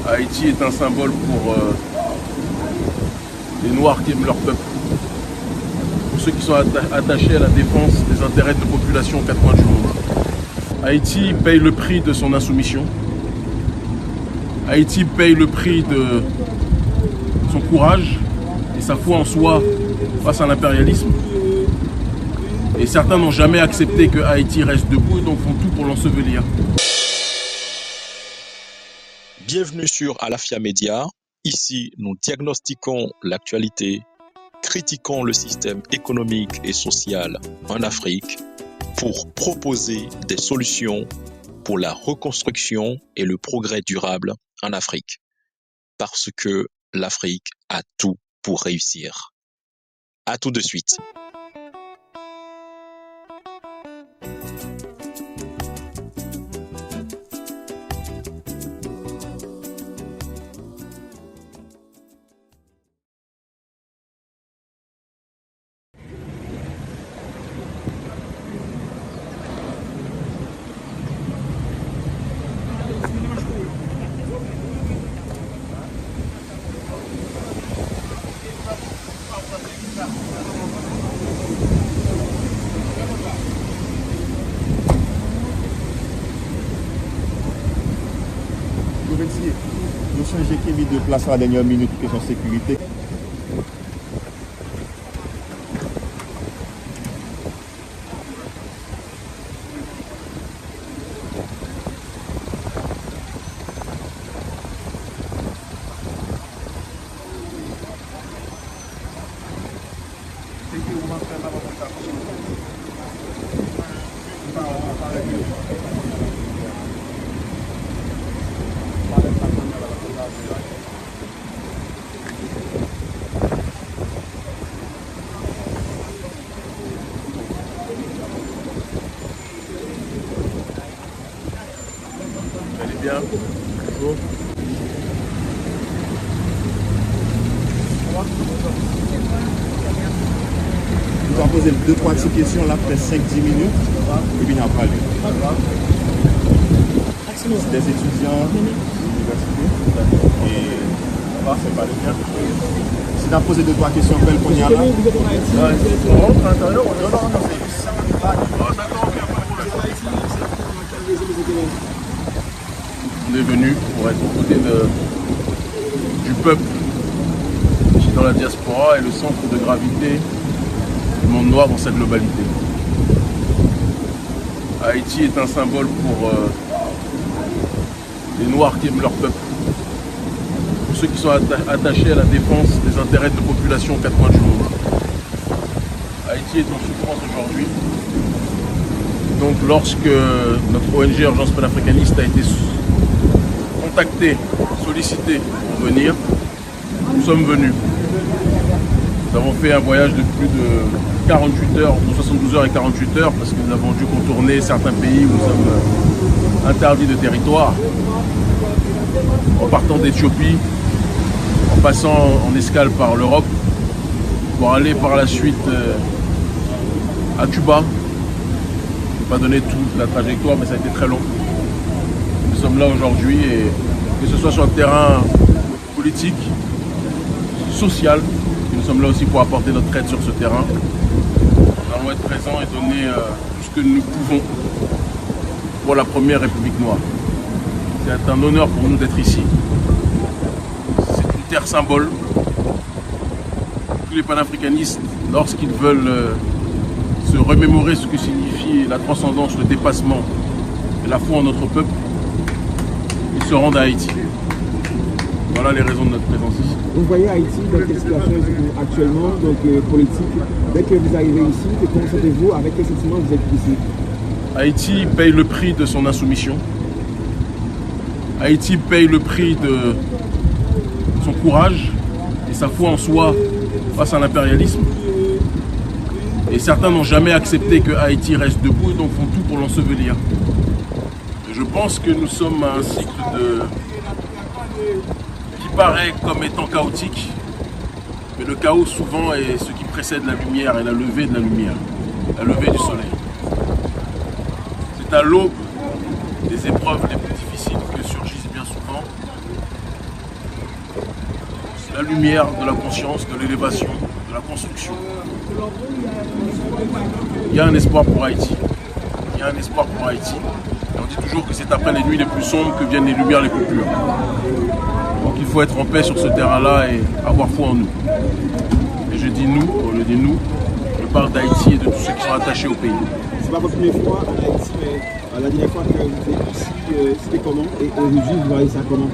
Haïti est un symbole pour les Noirs qui aiment leur peuple, pour ceux qui sont attachés à la défense des intérêts de populations aux quatre coins du monde. Haïti paye le prix de son insoumission. Haïti paye le prix de son courage et sa foi en soi face à l'impérialisme. Et certains n'ont jamais accepté que Haïti reste debout et donc font tout pour l'ensevelir. Bienvenue sur Alafia Média. Ici, nous diagnostiquons l'actualité, critiquons le système économique et social en Afrique pour proposer des solutions pour la reconstruction et le progrès durable en Afrique. Parce que l'Afrique a tout pour réussir. À tout de suite. Nous changé qui de place à la dernière minute pour question sécurité. Allez bien. Bonjour. Nous allons poser 2-3 petites questions là après 5-10 minutes et puis on va parler. C'est des étudiants de l'université et on va faire parler bien. Si tu as posé 2-3 questions, quelles qu'on y a là? On rentre à l'intérieur, on est venu pour être aux côtés du peuple qui est dans la diaspora et le centre de gravité du monde noir dans sa globalité. Haïti est un symbole pour les Noirs qui aiment leur peuple, pour ceux qui sont attachés à la défense des intérêts de populations aux quatre coins du monde. Haïti est en souffrance aujourd'hui. Donc lorsque notre ONG Urgence panafricaniste a été contacté, sollicité pour venir, nous sommes venus. Nous avons fait un voyage de plus de 48 heures, de 72 heures et 48 heures, parce que nous avons dû contourner certains pays où nous sommes interdits de territoire, en partant d'Éthiopie, en passant en escale par l'Europe, pour aller par la suite à Cuba. Je ne vais pas donner toute la trajectoire, mais ça a été très long. Nous sommes là aujourd'hui et que ce soit sur le terrain politique, social, nous sommes là aussi pour apporter notre aide sur ce terrain. Nous allons être présents et donner tout ce que nous pouvons pour la première République noire. C'est un honneur pour nous d'être ici. C'est une terre symbole. Tous les panafricanistes, lorsqu'ils veulent se remémorer ce que signifie la transcendance, le dépassement et la foi en notre peuple, ils se rendent à Haïti. Voilà les raisons de notre présence ici. Vous voyez Haïti dans quelle situation actuellement, donc politique, dès que vous arrivez ici, comment sentez-vous, avec quel sentiment vous êtes ici? Haïti paye le prix de son insoumission. Haïti paye le prix de son courage et sa foi en soi face à l'impérialisme. Et certains n'ont jamais accepté que Haïti reste debout et donc font tout pour l'ensevelir. Je pense que nous sommes à un cycle qui paraît comme étant chaotique, mais le chaos souvent est ce qui précède la lumière et la levée de la lumière, la levée du soleil. C'est à l'aube des épreuves les plus difficiles que surgissent bien souvent la lumière, de la conscience, de l'élévation, de la construction. Il y a un espoir pour Haïti. Il y a un espoir pour Haïti. Et on dit toujours que c'est après les nuits les plus sombres que viennent les lumières les plus pures. Donc il faut être en paix sur ce terrain-là et avoir foi en nous. Et je dis nous, au lieu de nous, je parle d'Haïti et de tous ceux qui sont attachés au pays. C'est pas votre première fois en Haïti, mais la dernière fois que vous êtes ici, c'était comment? Et aujourd'hui, vous voyez ça comment?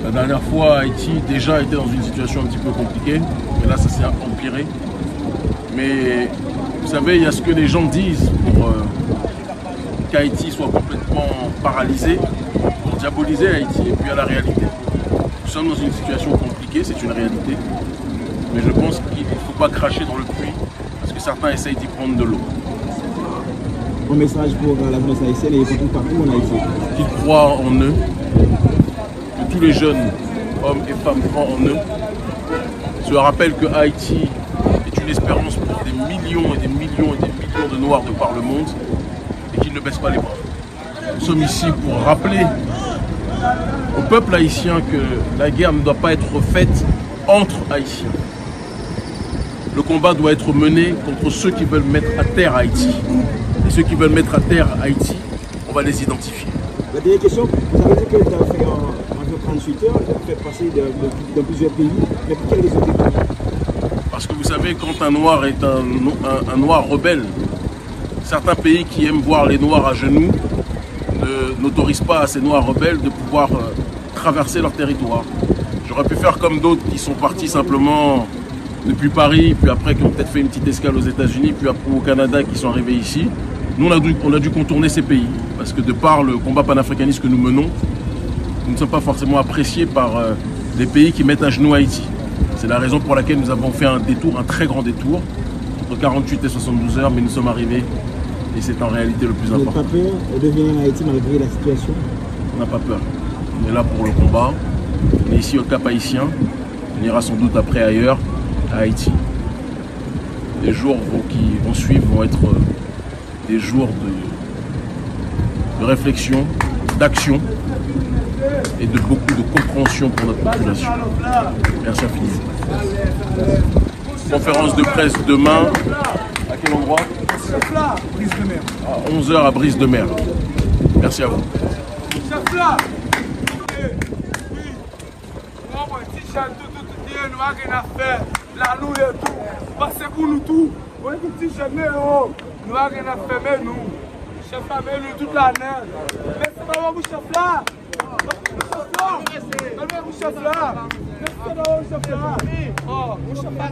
La dernière fois, Haïti déjà était dans une situation un petit peu compliquée, mais là ça s'est empiré. Mais vous savez, il y a ce que les gens disent pour qu'Haïti soit complètement paralysé, pour diaboliser Haïti, et puis il y a la réalité. Nous sommes dans une situation compliquée, c'est une réalité, mais je pense qu'il ne faut pas cracher dans le puits, parce que certains essayent d'y prendre de l'eau. Un message pour la jeunesse haïtienne et pour partout en Haïti. Qu'ils croient en eux, que tous les jeunes, hommes et femmes, croient en eux, se rappellent que Haïti est une espérance pour des millions et des millions et des millions de Noirs de par le monde, et qu'ils ne baissent pas les bras. Nous sommes ici pour rappeler au peuple haïtien que la guerre ne doit pas être faite entre Haïtiens. Le combat doit être mené contre ceux qui veulent mettre à terre Haïti. Et ceux qui veulent mettre à terre Haïti, on va les identifier. La dernière question, vous avez dit que vous avez fait environ 38 heures, vous faites passer dans plusieurs pays, mais pour quelles raisons? Parce que vous savez, quand un noir est un noir rebelle, certains pays qui aiment voir les noirs à genoux n'autorisent pas à ces noirs rebelles de pouvoir traverser leur territoire. J'aurais pu faire comme d'autres qui sont partis simplement depuis Paris, puis après qui ont peut-être fait une petite escale aux États-Unis, puis après au Canada, qui sont arrivés ici. Nous, on a dû contourner ces pays, parce que de par le combat panafricaniste que nous menons, nous ne sommes pas forcément appréciés par les pays qui mettent à genoux Haïti. C'est la raison pour laquelle nous avons fait un détour, un très grand détour, entre 48 et 72 heures, mais nous sommes arrivés, et c'est en réalité le plus important. Vous n'avez pas peur de venir en Haïti malgré la situation? On n'a pas peur. On est là pour le combat. On est ici au Cap Haïtien. On ira sans doute après ailleurs, à Haïti. Les jours qui vont suivre vont être des jours de réflexion, d'action et de beaucoup de compréhension pour notre population. Merci infiniment. Conférence de presse demain. À quel endroit? À 11h à Brise de Mer. Merci à vous. La nous et tout, parce que pour nous tout, on est petit chef, nous avons rien à faire, mais nous, chef là, mais nous toute la neige. Mais c'est pas vous chef là, vous chef là, oh, vous chef là,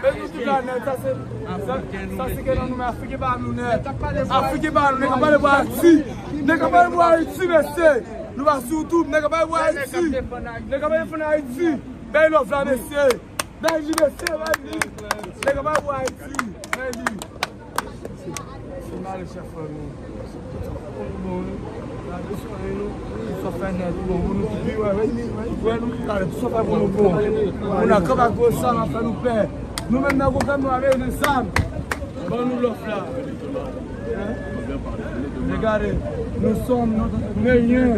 mais nous toute la neige, ça c'est que nous Afrique par nous net, Afrique par nous, n'est pas le voir ici, n'est pas le voir ici, monsieur. Nous allons surtout, nous ne pouvons pas voir Haïti. Nous ne pouvons pas voir Haïti. Ben, nous allons messieurs. Ben, je vais faire, nous ne pouvons pas voir Haïti. C'est mal, chef. On a comme un gros sang à faire nous père. Nous-mêmes, nous avons avec des âmes. Bon, nous l'offrons là. Regardez, nous sommes rien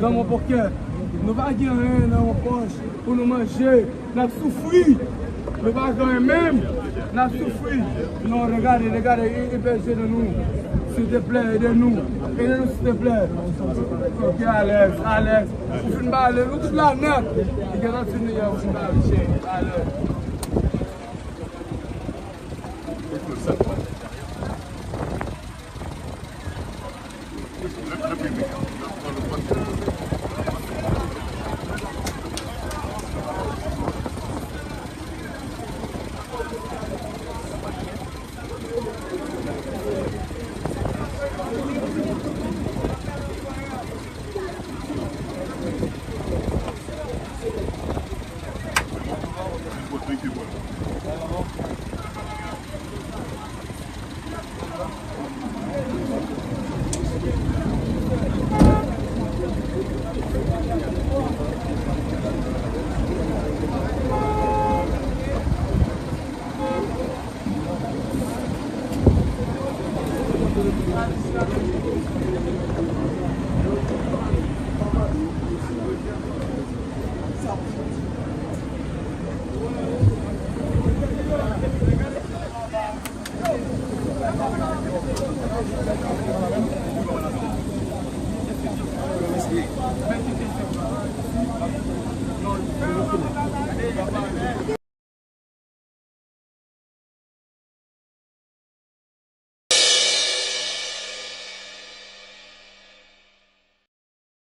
dans mon pocket. Nous n'avons rien dans mon poche pour nous manger. Nous avons souffert. Nous n'avons rien même. Nous avons souffert. Non, regardez, hébergez de nous. S'il te plaît, aidez-nous. Aidez-nous, s'il te plaît. Ok, Alex. Vous faites mal, nous toute la net. Et que nous finissons, vous faites mal, Alex.